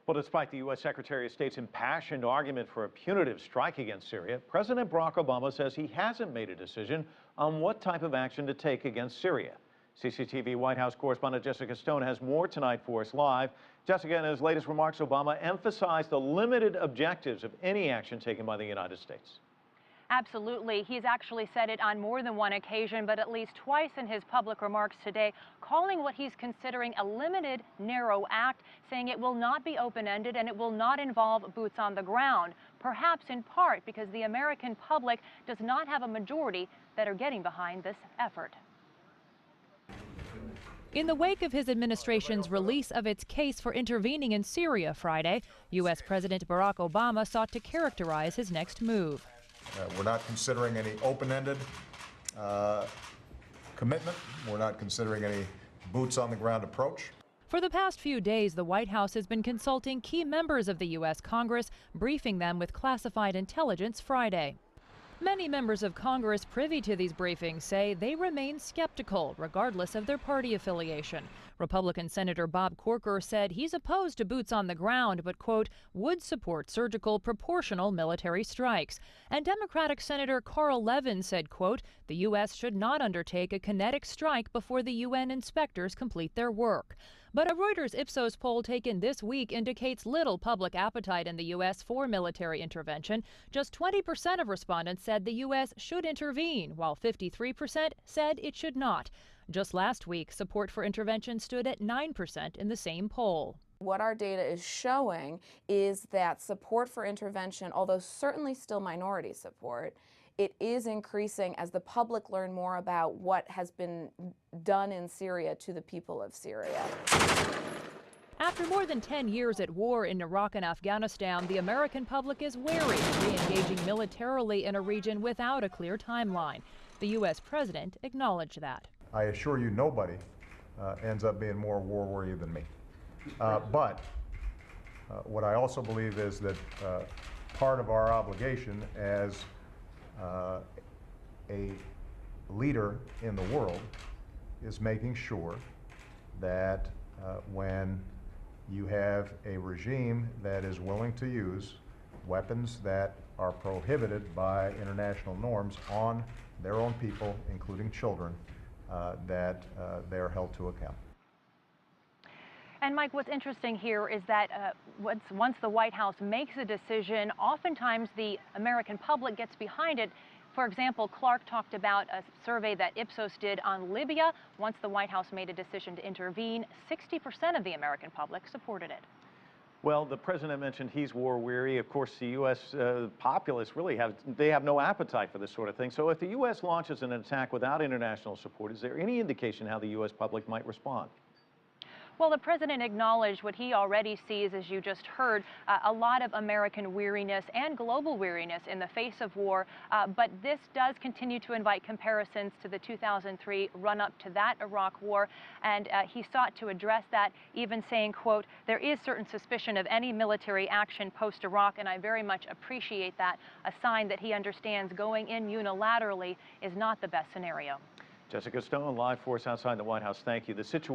Well, despite the U.S. Secretary of State's impassioned argument for a punitive strike against Syria, President Barack Obama says he hasn't made a decision on what type of action to take against Syria. CCTV White House correspondent Jessica Stone has more tonight for us live. Jessica, in his latest remarks, Obama emphasized the limited objectives of any action taken by the United States. Absolutely. He's actually said it on more than one occasion, but at least twice in his public remarks today, calling what he's considering a limited, narrow act, saying it will not be open-ended and it will not involve boots on the ground, perhaps in part because the American public does not have a majority that are getting behind this effort. In the wake of his administration's release of its case for intervening in Syria Friday, U.S. President Barack Obama sought to characterize his next move. We're not considering any open-ended commitment. We're not considering any boots-on-the-ground approach. For the past few days, the White House has been consulting key members of the U.S. Congress, briefing them with classified intelligence Friday. Many members of Congress privy to these briefings say they remain skeptical, regardless of their party affiliation. Republican Senator Bob Corker said he's opposed to boots on the ground, but, quote, would support surgical proportional military strikes. And Democratic Senator Carl Levin said, quote, the U.S. should not undertake a kinetic strike before the UN inspectors complete their work. But a Reuters Ipsos poll taken this week indicates little public appetite in the U.S. for military intervention. Just 20% of respondents said the U.S. should intervene, while 53% said it should not. Just last week, support for intervention stood at 9% in the same poll. What our data is showing is that support for intervention, although certainly still minority support, it is increasing as the public learn more about what has been done in Syria to the people of Syria. After more than 10 years at war in Iraq and Afghanistan, the American public is wary of re-engaging militarily in a region without a clear timeline. The U.S. president acknowledged that. I assure you nobody ends up being more war-weary than me. But what I also believe is that part of our obligation as a leader in the world is making sure that when you have a regime that is willing to use weapons that are prohibited by international norms on their own people, including children, that they are held to account. And Mike, what's interesting here is that once the White House makes a decision, oftentimes the American public gets behind it. For example, Clark talked about a survey that Ipsos did on Libya. Once the White House made a decision to intervene, 60% of the American public supported it. Well, the president mentioned he's war-weary. Of course, the U.S. Populace really have no appetite for this sort of thing. So if the U.S. launches an attack without international support, is there any indication how the U.S. public might respond? Well, the president acknowledged what he already sees, as you just heard, a lot of American weariness and global weariness in the face of war. But this does continue to invite comparisons to the 2003 run-up to that Iraq war. And he sought to address that, even saying, quote, there is certain suspicion of any military action post-Iraq, and I very much appreciate that, a sign that he understands going in unilaterally is not the best scenario. Jessica Stone, live for us outside the White House. Thank you. The situation